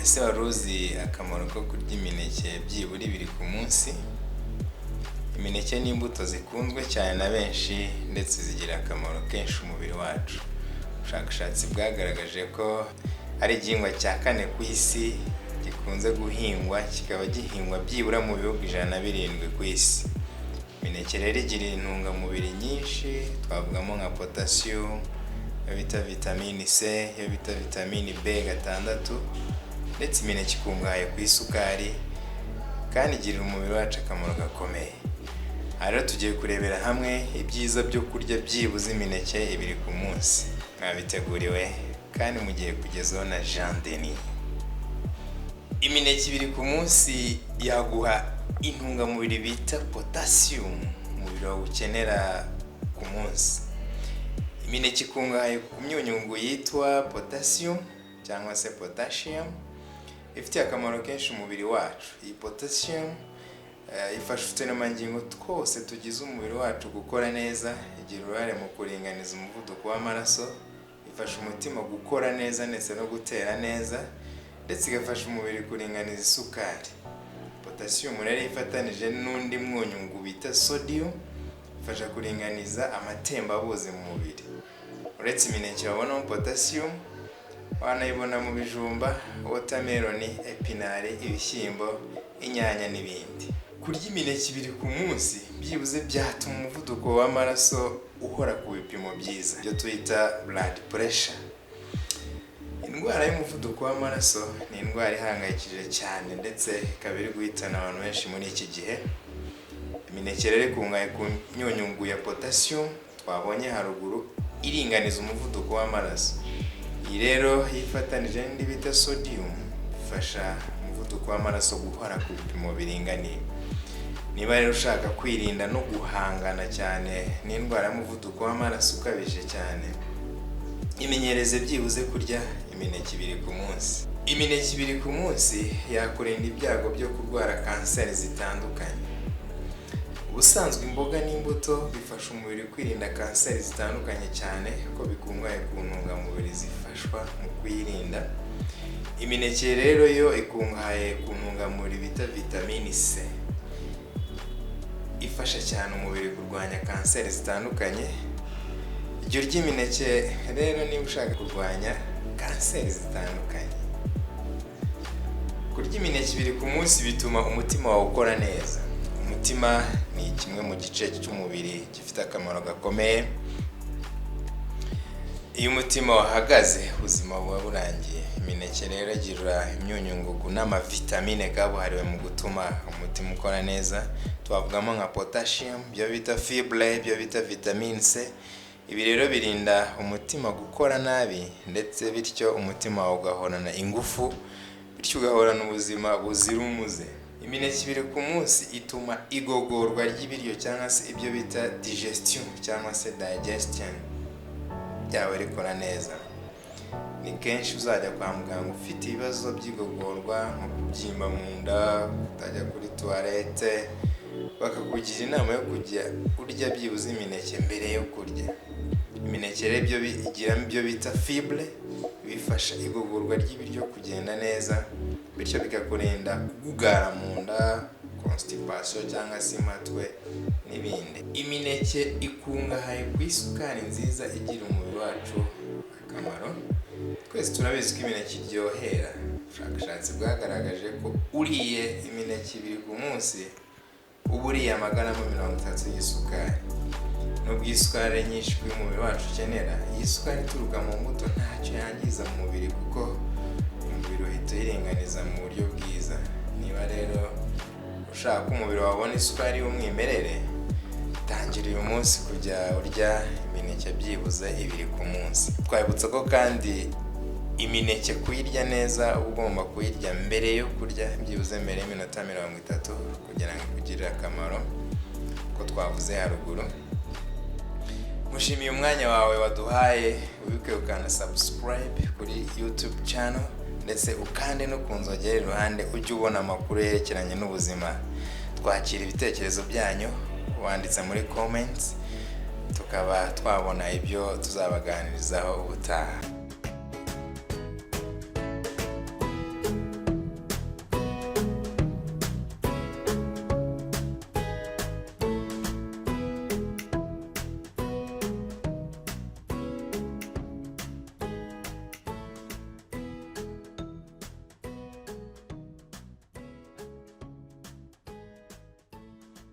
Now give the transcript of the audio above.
Ese wari uzi akamaro ko kurya imineke byibura 2 ku munsi? Imineke ni imbuto zikunzwe cyane na benshi ndetse zigira akamaro kenshi umubiri wacu. Ubushakashatsi bwagaragaje ko ari igihingwa cya 4 ku isi gikunze guhingwa, kikaba gihingwa byibura mu bihugu 107 ku isi. Imineke rero igira intungamubiri nyinshi, twavugamo nka potassium, yo bita vitamine C, yo bita vitamine B6, ndetse imineke ikungahaye ku isukari kandi igirira umubiri wacu akamaro gakomeye. Aha rero tugiye kurebera hamwe ibyiza byo kurya byibuze imineke 2 ku munsi. Mwabiteguriwe kandi mugiye kugezaho na Jean Denis. Imineke 2 ku munsi yaguha intungamubiri bita potassium umubiri wawe ukenera ku munsi. Imineke ikungahaye ku myunyungu yitwa potassium cyangwa se potassium, ifitiye akamaro kenshi umubiri wacu. Iyi potassium ifasha uturemangingo twose tugize umubiri wacu gukora neza, igira uruhare mu kuringaniza umuvuduko w'amaraso, ifasha umutima gukora neza ndetse no gutera neza, ndetse igafasha umubiri kuringaniza isukari. Potassium rero ifatanije n'undi mwunyungu bita sodium, ifasha kuringaniza amatembabuzi mu mubiri. Uretse imineke wabonamo potassium, wanayibona mu bijumba, watermelon, epinari, ibishyimbo, inyanya n'ibindi. Kurya imineke 2 ku munsi byibuze byatuma umuvuduko w'amaraso uhora ku bipimo byiza, byo twita blood pressure. Indwara y'umuvuduko w'amaraso ni indwara ihangayikishije cyane ndetse ikaba iri guhitana abantu benshi muri iki gihe. Imineke rero ikungahaye ku myunyungu ya potassium twabonye haruguru, iringaniza umuvuduko w'amaraso. Iyi rero yifatanije n'indi bita sodium, ifasha umuvuduko w'amaraso guhora ku bipimo biringaniye. Niba rero ushaka kwirinda no guhangana cyane n'indwara y'umuvuduko w'amaraso ukabije cyane, imenyereze byibuze kurya imineke 2 ku munsi. Imineke 2 ku munsi yakurinda ibyago byo kurwara kanseri zitandukanye. Ubusanzwe imboga n'imbuto bifasha umubiri kwirinda kanseri zitandukanye cyane ko bikungahaye ku ntungamubiri zifashwa mu kwirinda. Imineke rero yo ikungahaye ku ntungamubiri bita vitamine C, ifasha cyane umubiri kurwanya kanseri zitandukanye. Iryo ry'imineke rero niba ushaka kurwanya kanseri zitandukanye. Kurya imineke 2 ku munsi bituma umutima wawe ukora neza. Umutima ni kimwe mu gice cy'umubiri gifite akamaro gakomeye. Iyo umutima wahagaze ubuzima buba burangiye. Imineke rero igira imyunyungugu n'amavitamine kabuhariwe mu gutuma umutima ukora neza. Twavugamo nka potassium, byo bita fibre, byo bita vitamine C. Ibi rero birinda umutima gukora nabi ndetse bityo umutima wawe ugahorana ingufu, bityo ugahorana ubuzima buzira umuze. Imineke 2 ku munsi ituma igogorwa ry'ibiryo cyangwa se ibyo bita digestion cyangwa se digestion yawe rikora neza. Ni kenshi uzajya kwa muganga ufite ibibazo by'igogorwa nko kubyimba mu nda, kutajya kuri toilette, bakakugira inama yo kujya urya byibuze imineke mbere yo kurya. Imineke rero ibyo bita fibre bifasha igogorwa ry'ibiryo kugenda neza, bityo bikakurinda kugugara mu nda, constipation cyangwa se impatwe n'ibindi. Imineke ikungahaye ku isukari nziza igira umubiri wacu akamaro. Twese turabizi ko imineke iryohera. Ubushakashatsi bwagaragaje ko uriye imineke 2 ku munsi uba uriye amagarama 30 y'isukari. Nubwo isukari nyinshi umubiri wacu ukenera, iyi sukari ituruka mu mbuto ntacyo yangiza mu mubiri kuko umubiri uhita uyiringaniza mu buryo bwiza. Niba rero ushaka umubiri wabona isukari y'umwimerere, tangira uyu munsi kujya urya imineke byibuze 2 ku munsi. Twabibutsa ko kandi imineke kuyirya neza ugomba kuyirya mbere yo kurya byibuze mbere y'iminota 30 kugira ngo ikugirire akamaro ko twavuze haruguru. Mushimiye umwanya wawe waduhaye, wibuke ukanda subscribe kuri YouTube channel ndetse ukande no kunzogera iruhande ujye ubona amakuru yerekeranye n'ubuzima. Twakira ibitekerezo byanyu wanditse muri comments, tukaba twabona ibyo tuzabaganirizaho ubutaha.